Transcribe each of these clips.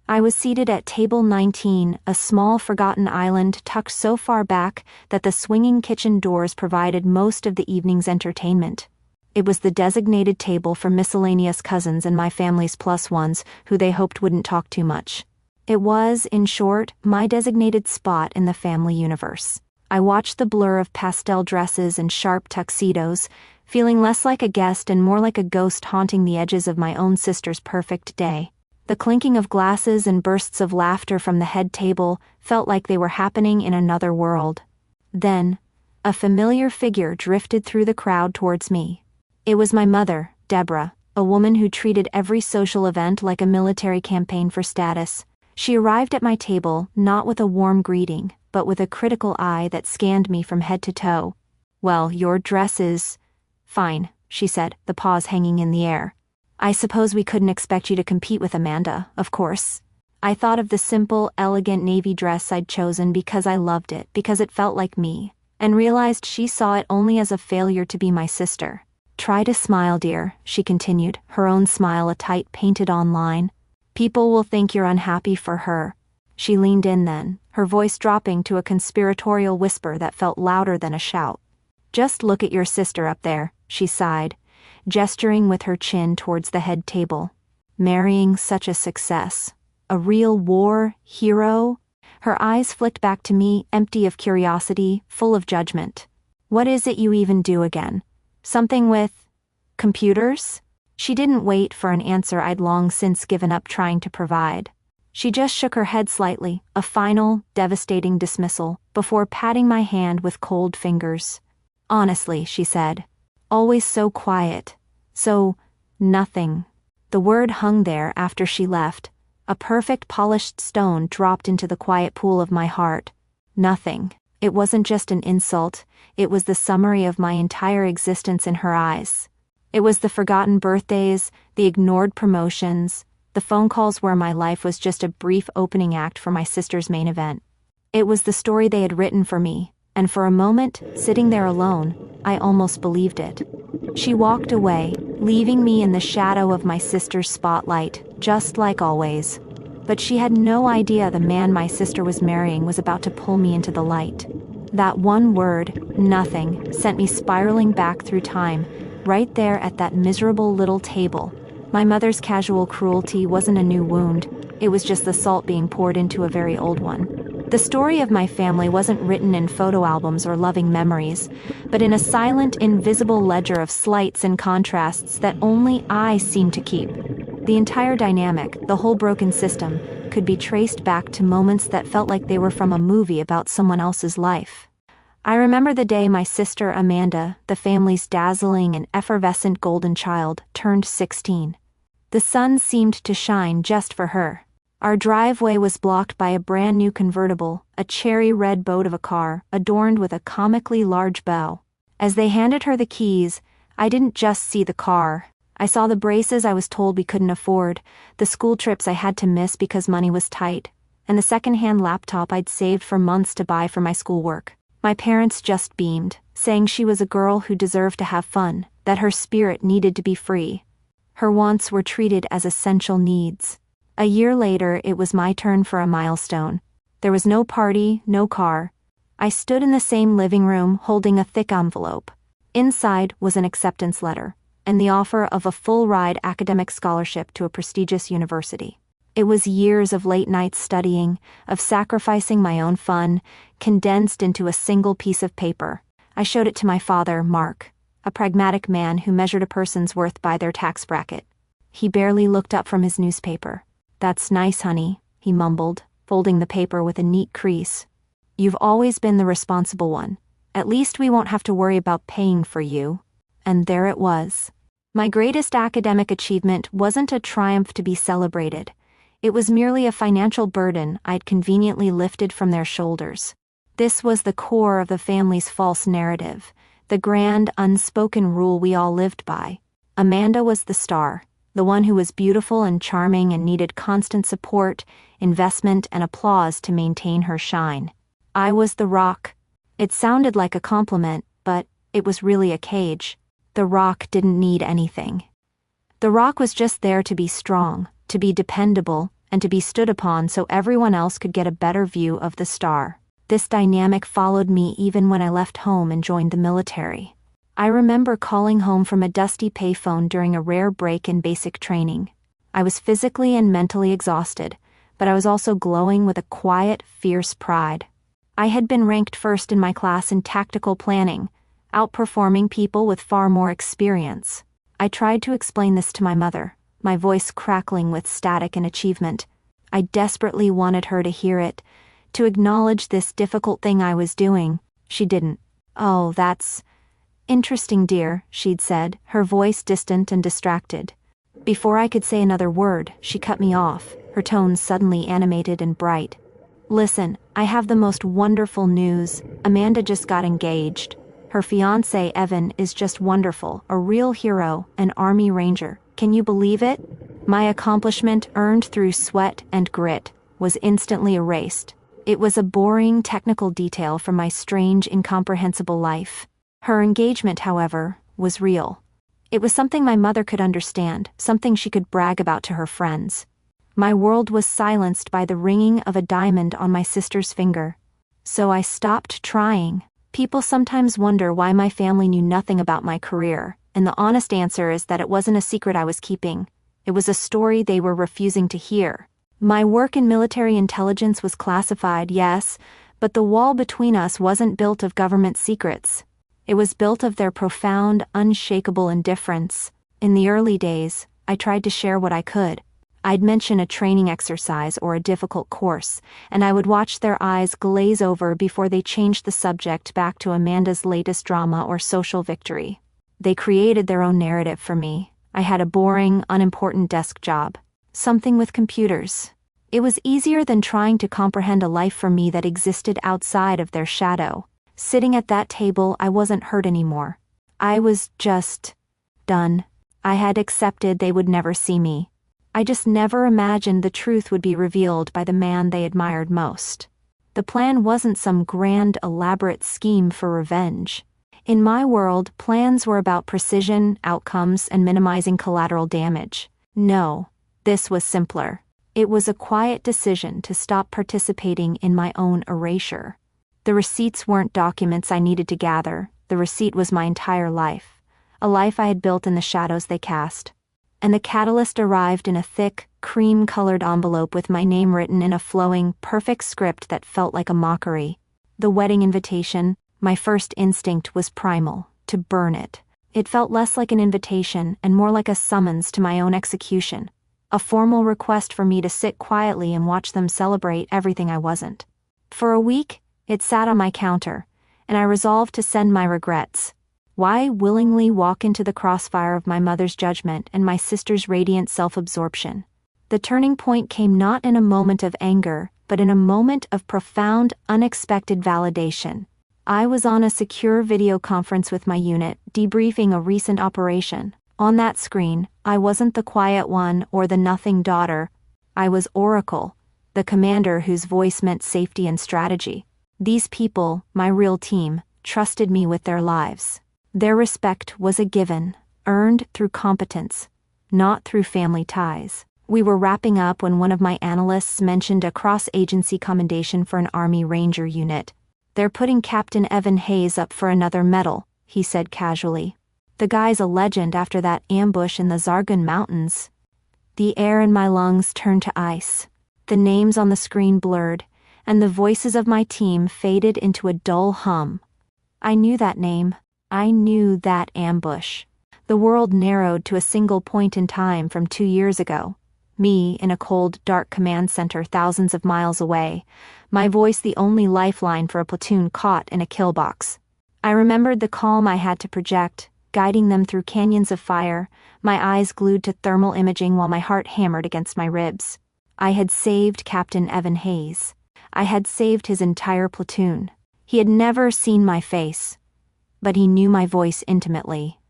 I was seated at table 19, a small forgotten island tucked so far back that the swinging kitchen doors provided most of the evening's entertainment. It was the designated table for miscellaneous cousins and my family's plus ones who they hoped wouldn't talk too much. It was, in short, my designated spot in the family universe. I watched the blur of pastel dresses and sharp tuxedos, feeling less like a guest and more like a ghost haunting the edges of my own sister's perfect day. The clinking of glasses and bursts of laughter from the head table felt like they were happening in another world. Then, a familiar figure drifted through the crowd towards me. It was my mother, Deborah, a woman who treated every social event like a military campaign for status. She arrived at my table not with a warm greeting, but with a critical eye that scanned me from head to toe. "Well, your dress is fine," she said, the pause hanging in the air. "I suppose we couldn't expect you to compete with Amanda, of course." I thought of the simple, elegant navy dress I'd chosen because I loved it, because it felt like me, and realized she saw it only as a failure to be my sister. "Try to smile, dear," she continued, her own smile a tight painted-on line. "People will think you're unhappy for her." She leaned in then, her voice dropping to a conspiratorial whisper that felt louder than a shout. "Just look at your sister up there," she sighed, gesturing with her chin towards the head table. "Marrying such a success. A real war hero?" Her eyes flicked back to me, empty of curiosity, full of judgment. "What is it you even do again? Something with computers?" She didn't wait for an answer I'd long since given up trying to provide. She just shook her head slightly, a final, devastating dismissal, before patting my hand with cold fingers. "Honestly," she said. "Always so quiet. So, nothing." The word hung there after she left. A perfect polished stone dropped into the quiet pool of my heart. Nothing. It wasn't just an insult, it was the summary of my entire existence in her eyes. It was the forgotten birthdays, the ignored promotions, the phone calls where my life was just a brief opening act for my sister's main event. It was the story they had written for me, and for a moment, sitting there alone, I almost believed it. She walked away, leaving me in the shadow of my sister's spotlight, just like always. But she had no idea the man my sister was marrying was about to pull me into the light. That one word, nothing, sent me spiraling back through time, right there at that miserable little table. My mother's casual cruelty wasn't a new wound, it was just the salt being poured into a very old one. The story of my family wasn't written in photo albums or loving memories, but in a silent, invisible ledger of slights and contrasts that only I seemed to keep. The entire dynamic, the whole broken system, could be traced back to moments that felt like they were from a movie about someone else's life. I remember the day my sister Amanda, the family's dazzling and effervescent golden child, turned 16. The sun seemed to shine just for her. Our driveway was blocked by a brand new convertible, a cherry red boat of a car, adorned with a comically large bow. As they handed her the keys, I didn't just see the car. I saw the braces I was told we couldn't afford, the school trips I had to miss because money was tight, and the second-hand laptop I'd saved for months to buy for my schoolwork. My parents just beamed, saying she was a girl who deserved to have fun, that her spirit needed to be free. Her wants were treated as essential needs. A year later, it was my turn for a milestone. There was no party, no car. I stood in the same living room, holding a thick envelope. Inside was an acceptance letter, and the offer of a full-ride academic scholarship to a prestigious university. It was years of late nights studying, of sacrificing my own fun, condensed into a single piece of paper. I showed it to my father, Mark, a pragmatic man who measured a person's worth by their tax bracket. He barely looked up from his newspaper. "That's nice, honey," he mumbled, folding the paper with a neat crease. "You've always been the responsible one. At least we won't have to worry about paying for you." And there it was. My greatest academic achievement wasn't a triumph to be celebrated. It was merely a financial burden I'd conveniently lifted from their shoulders. This was the core of the family's false narrative, the grand, unspoken rule we all lived by. Amanda was the star, the one who was beautiful and charming and needed constant support, investment, and applause to maintain her shine. I was the rock. It sounded like a compliment, but it was really a cage. The rock didn't need anything. The rock was just there to be strong, to be dependable, and to be stood upon so everyone else could get a better view of the star. This dynamic followed me even when I left home and joined the military. I remember calling home from a dusty payphone during a rare break in basic training. I was physically and mentally exhausted, but I was also glowing with a quiet, fierce pride. I had been ranked first in my class in tactical planning, outperforming people with far more experience. I tried to explain this to my mother, my voice crackling with static and achievement. I desperately wanted her to hear it, to acknowledge this difficult thing I was doing. She didn't. "Oh, that's interesting, dear," she'd said, her voice distant and distracted. Before I could say another word, she cut me off, her tone suddenly animated and bright. "Listen, I have the most wonderful news. Amanda just got engaged. Her fiancé, Evan, is just wonderful, a real hero, an Army Ranger. Can you believe it?" My accomplishment, earned through sweat and grit, was instantly erased. It was a boring, technical detail from my strange, incomprehensible life. Her engagement, however, was real. It was something my mother could understand, something she could brag about to her friends. My world was silenced by the ringing of a diamond on my sister's finger. So I stopped trying. People sometimes wonder why my family knew nothing about my career, and the honest answer is that it wasn't a secret I was keeping. It was a story they were refusing to hear. My work in military intelligence was classified, yes, but the wall between us wasn't built of government secrets. It was built of their profound, unshakable indifference. In the early days, I tried to share what I could. I'd mention a training exercise or a difficult course, and I would watch their eyes glaze over before they changed the subject back to Amanda's latest drama or social victory. They created their own narrative for me. I had a boring, unimportant desk job. Something with computers. It was easier than trying to comprehend a life for me that existed outside of their shadow. Sitting at that table, I wasn't hurt anymore. I was just done. I had accepted they would never see me. I just never imagined the truth would be revealed by the man they admired most. The plan wasn't some grand, elaborate scheme for revenge. In my world, plans were about precision, outcomes, and minimizing collateral damage. No, this was simpler. It was a quiet decision to stop participating in my own erasure. The receipts weren't documents I needed to gather. The receipt was my entire life. A life I had built in the shadows they cast. And the catalyst arrived in a thick, cream-colored envelope with my name written in a flowing, perfect script that felt like a mockery. The wedding invitation, my first instinct was primal, to burn it. It felt less like an invitation and more like a summons to my own execution. A formal request for me to sit quietly and watch them celebrate everything I wasn't. For a week, it sat on my counter, and I resolved to send my regrets. Why willingly walk into the crossfire of my mother's judgment and my sister's radiant self-absorption? The turning point came not in a moment of anger, but in a moment of profound, unexpected validation. I was on a secure video conference with my unit, debriefing a recent operation. On that screen, I wasn't the quiet one or the nothing daughter. I was Oracle, the commander whose voice meant safety and strategy. These people, my real team, trusted me with their lives. Their respect was a given, earned through competence, not through family ties. We were wrapping up when one of my analysts mentioned a cross-agency commendation for an Army Ranger unit. "They're putting Captain Evan Hayes up for another medal," he said casually. "The guy's a legend after that ambush in the Zargun Mountains." The air in my lungs turned to ice. The names on the screen blurred, and the voices of my team faded into a dull hum. I knew that name. I knew that ambush. The world narrowed to a single point in time from 2 years ago. Me in a cold, dark command center thousands of miles away, my voice the only lifeline for a platoon caught in a kill box. I remembered the calm I had to project, guiding them through canyons of fire, my eyes glued to thermal imaging while my heart hammered against my ribs. I had saved Captain Evan Hayes. I had saved his entire platoon. He had never seen my face, but he knew my voice intimately.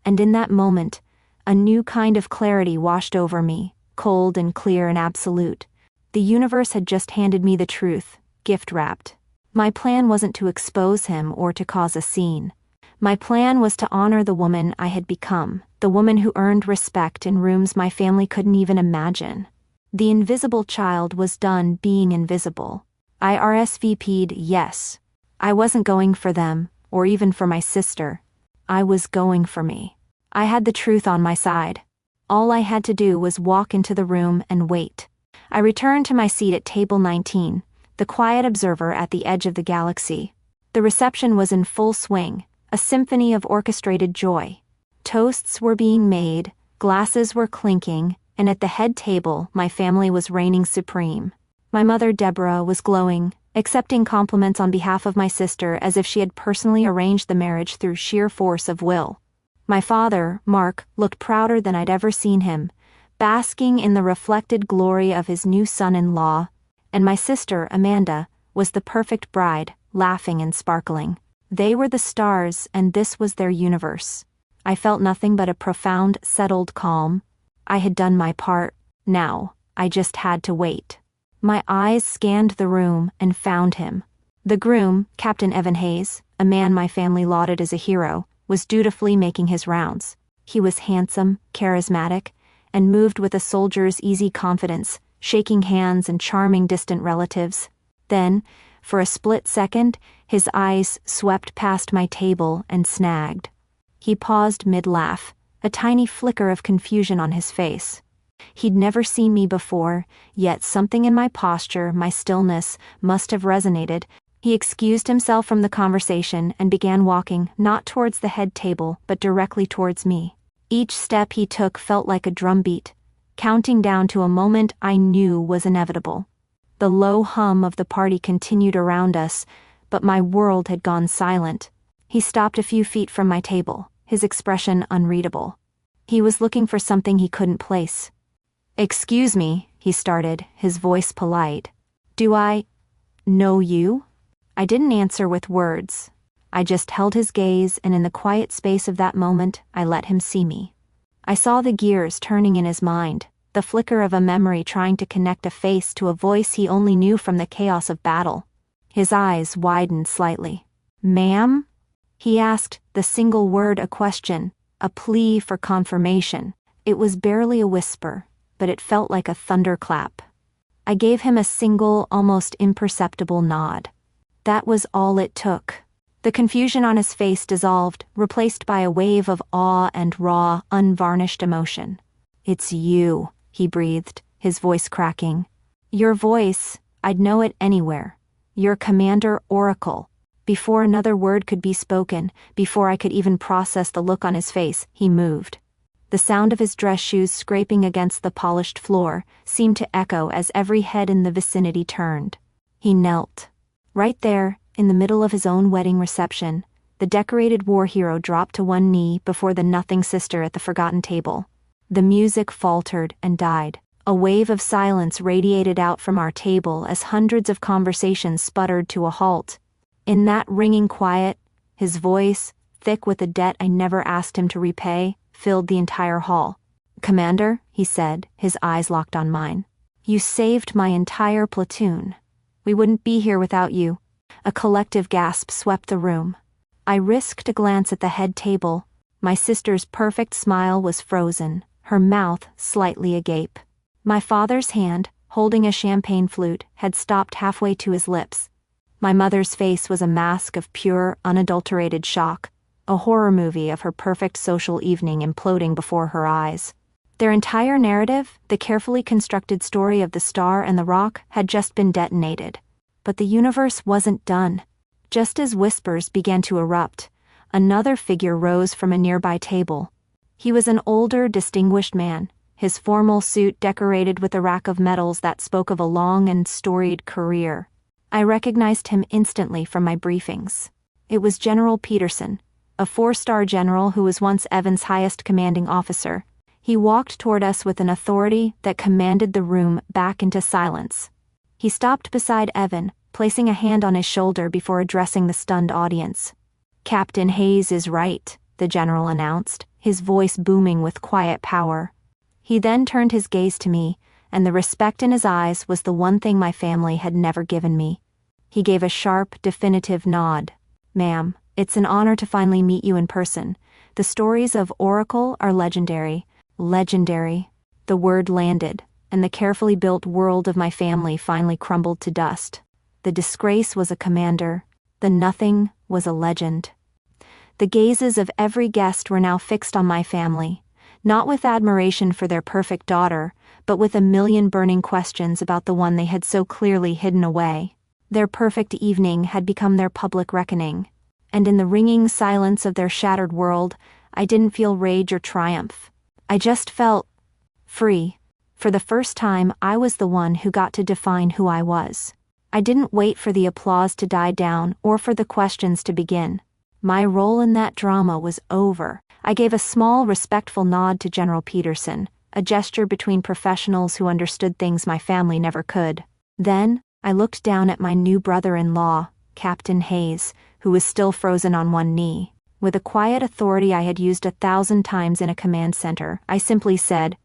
And in that moment, a new kind of clarity washed over me, cold and clear and absolute. The universe had just handed me the truth, gift-wrapped. My plan wasn't to expose him or to cause a scene. My plan was to honor the woman I had become, the woman who earned respect in rooms my family couldn't even imagine. The invisible child was done being invisible. I RSVP'd yes. I wasn't going for them, or even for my sister. I was going for me. I had the truth on my side. All I had to do was walk into the room and wait. I returned to my seat at table 19, the quiet observer at the edge of the galaxy. The reception was in full swing, a symphony of orchestrated joy. Toasts were being made, glasses were clinking, and at the head table my family was reigning supreme. My mother Deborah was glowing, accepting compliments on behalf of my sister as if she had personally arranged the marriage through sheer force of will. My father, Mark, looked prouder than I'd ever seen him, basking in the reflected glory of his new son-in-law, and my sister, Amanda, was the perfect bride, laughing and sparkling. They were the stars, and this was their universe. I felt nothing but a profound, settled calm. I had done my part. Now, I just had to wait. My eyes scanned the room and found him. The groom, Captain Evan Hayes, a man my family lauded as a hero, was dutifully making his rounds. He was handsome, charismatic, and moved with a soldier's easy confidence, shaking hands and charming distant relatives. Then, for a split second, his eyes swept past my table and snagged. He paused mid-laugh, a tiny flicker of confusion on his face. He'd never seen me before, yet something in my posture, my stillness, must have resonated. He excused himself from the conversation and began walking, not towards the head table, but directly towards me. Each step he took felt like a drumbeat, counting down to a moment I knew was inevitable. The low hum of the party continued around us, but my world had gone silent. He stopped a few feet from my table, his expression unreadable. He was looking for something he couldn't place. "Excuse me," he started, his voice polite. "Do I know you?" I didn't answer with words. I just held his gaze, and in the quiet space of that moment, I let him see me. I saw the gears turning in his mind, the flicker of a memory trying to connect a face to a voice he only knew from the chaos of battle. His eyes widened slightly. "Ma'am?" He asked, the single word a question, a plea for confirmation. It was barely a whisper, but it felt like a thunderclap. I gave him a single, almost imperceptible nod. That was all it took. The confusion on his face dissolved, replaced by a wave of awe and raw, unvarnished emotion. "It's you," he breathed, his voice cracking. "Your voice, I'd know it anywhere. Your Commander Oracle." Before another word could be spoken, before I could even process the look on his face, he moved. The sound of his dress shoes scraping against the polished floor seemed to echo as every head in the vicinity turned. He knelt. Right there, in the middle of his own wedding reception, the decorated war hero dropped to one knee before the nothing sister at the forgotten table. The music faltered and died. A wave of silence radiated out from our table as hundreds of conversations sputtered to a halt. In that ringing quiet, his voice, thick with a debt I never asked him to repay, filled the entire hall. "Commander," he said, his eyes locked on mine. "You saved my entire platoon. We wouldn't be here without you." A collective gasp swept the room. I risked a glance at the head table. My sister's perfect smile was frozen, her mouth slightly agape. My father's hand, holding a champagne flute, had stopped halfway to his lips. My mother's face was a mask of pure, unadulterated shock, a horror movie of her perfect social evening imploding before her eyes. Their entire narrative, the carefully constructed story of the star and the rock, had just been detonated. But the universe wasn't done. Just as whispers began to erupt, another figure rose from a nearby table. He was an older, distinguished man, his formal suit decorated with a rack of medals that spoke of a long and storied career. I recognized him instantly from my briefings. It was General Peterson, a 4-star general who was once Evan's highest commanding officer. He walked toward us with an authority that commanded the room back into silence. He stopped beside Evan, placing a hand on his shoulder before addressing the stunned audience. "Captain Hayes is right," the general announced, his voice booming with quiet power. He then turned his gaze to me, and the respect in his eyes was the one thing my family had never given me. He gave a sharp, definitive nod. "Ma'am, it's an honor to finally meet you in person. The stories of Oracle are legendary." Legendary. The word landed. and the carefully built world of my family finally crumbled to dust. The disgrace was a commander. The nothing was a legend. The gazes of every guest were now fixed on my family, not with admiration for their perfect daughter, but with a million burning questions about the one they had so clearly hidden away. Their perfect evening had become their public reckoning, and in the ringing silence of their shattered world, I didn't feel rage or triumph. I just felt free. For the first time, I was the one who got to define who I was. I didn't wait for the applause to die down or for the questions to begin. My role in that drama was over. I gave a small, respectful nod to General Peterson, a gesture between professionals who understood things my family never could. Then, I looked down at my new brother-in-law, Captain Hayes, who was still frozen on one knee. With a quiet authority I had used 1,000 times in a command center, I simply said,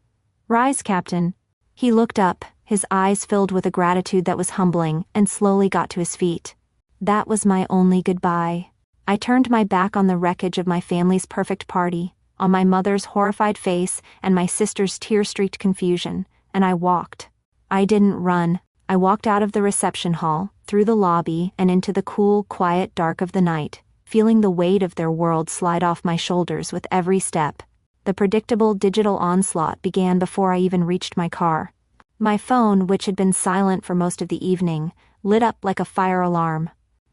"Rise, Captain." He looked up, his eyes filled with a gratitude that was humbling, and slowly got to his feet. That was my only goodbye. I turned my back on the wreckage of my family's perfect party, on my mother's horrified face and my sister's tear-streaked confusion, and I walked. I didn't run. I walked out of the reception hall, through the lobby, and into the cool, quiet dark of the night, feeling the weight of their world slide off my shoulders with every step. The predictable digital onslaught began before I even reached my car. My phone, which had been silent for most of the evening, lit up like a fire alarm.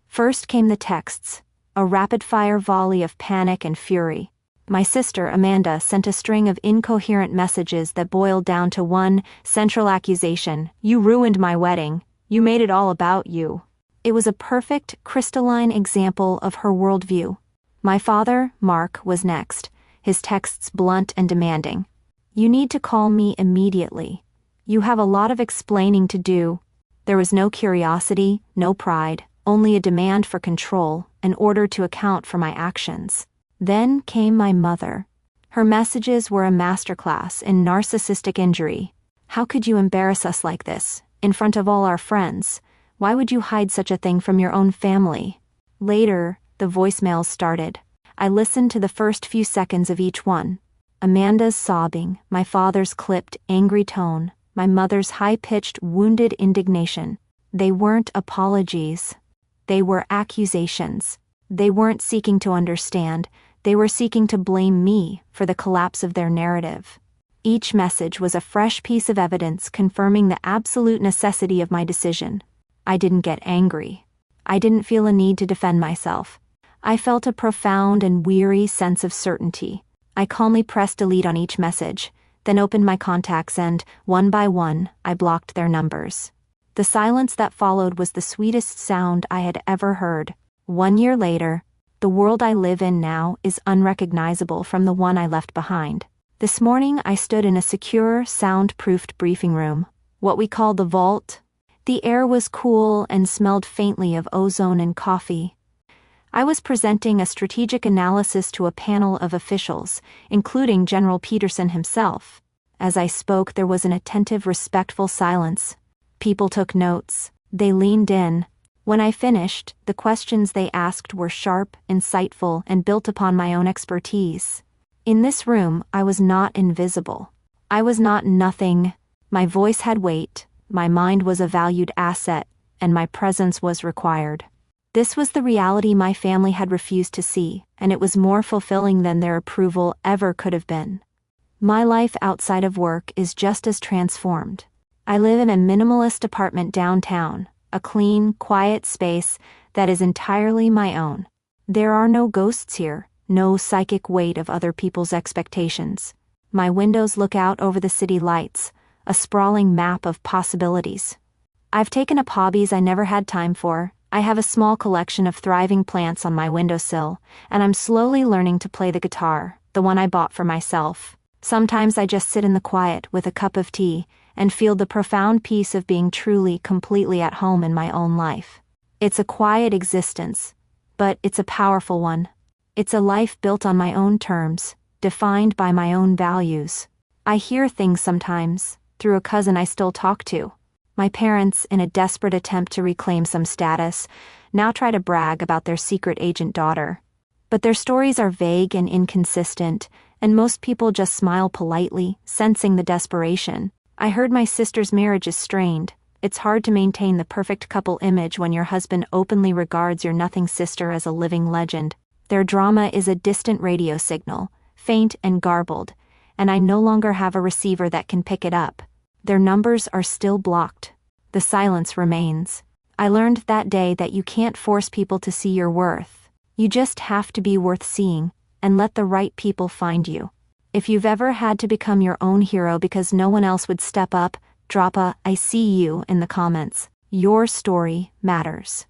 First came the texts, a rapid-fire volley of panic and fury. My sister, Amanda, sent a string of incoherent messages that boiled down to one central accusation: "You ruined my wedding. You made it all about you." It was a perfect, crystalline example of her worldview. My father, Mark, was next, his texts blunt and demanding. "You need to call me immediately. You have a lot of explaining to do." There was no curiosity, no pride, only a demand for control, an order to account for my actions. Then came my mother. Her messages were a masterclass in narcissistic injury. "How could you embarrass us like this, in front of all our friends? Why would you hide such a thing from your own family?" Later, the voicemails started. I listened to the first few seconds of each one. Amanda's sobbing, my father's clipped, angry tone, my mother's high-pitched, wounded indignation. They weren't apologies. They were accusations. They weren't seeking to understand. They were seeking to blame me for the collapse of their narrative. Each message was a fresh piece of evidence confirming the absolute necessity of my decision. I didn't get angry. I didn't feel a need to defend myself. I felt a profound and weary sense of certainty. I calmly pressed delete on each message, then opened my contacts and, one by one, I blocked their numbers. The silence that followed was the sweetest sound I had ever heard. 1 year later, the world I live in now is unrecognizable from the one I left behind. This morning I stood in a secure, sound-proofed briefing room, what we call the vault. The air was cool and smelled faintly of ozone and coffee. I was presenting a strategic analysis to a panel of officials, including General Peterson himself. As I spoke, there was an attentive, respectful silence. People took notes. They leaned in. When I finished, the questions they asked were sharp, insightful, and built upon my own expertise. In this room, I was not invisible. I was not nothing. My voice had weight, my mind was a valued asset, and my presence was required. This was the reality my family had refused to see, and it was more fulfilling than their approval ever could have been. My life outside of work is just as transformed. I live in a minimalist apartment downtown, a clean, quiet space that is entirely my own. There are no ghosts here, no psychic weight of other people's expectations. My windows look out over the city lights, a sprawling map of possibilities. I've taken up hobbies I never had time for. I have a small collection of thriving plants on my windowsill, and I'm slowly learning to play the guitar, the one I bought for myself. Sometimes I just sit in the quiet with a cup of tea and feel the profound peace of being truly, completely at home in my own life. It's a quiet existence, but it's a powerful one. It's a life built on my own terms, defined by my own values. I hear things sometimes, through a cousin I still talk to. My parents, in a desperate attempt to reclaim some status, now try to brag about their secret agent daughter. But their stories are vague and inconsistent, and most people just smile politely, sensing the desperation. I heard my sister's marriage is strained. It's hard to maintain the perfect couple image when your husband openly regards your nothing sister as a living legend. Their drama is a distant radio signal, faint and garbled, and I no longer have a receiver that can pick it up. Their numbers are still blocked. The silence remains. I learned that day that you can't force people to see your worth. You just have to be worth seeing, and let the right people find you. If you've ever had to become your own hero because no one else would step up, drop a "I see you" in the comments. Your story matters.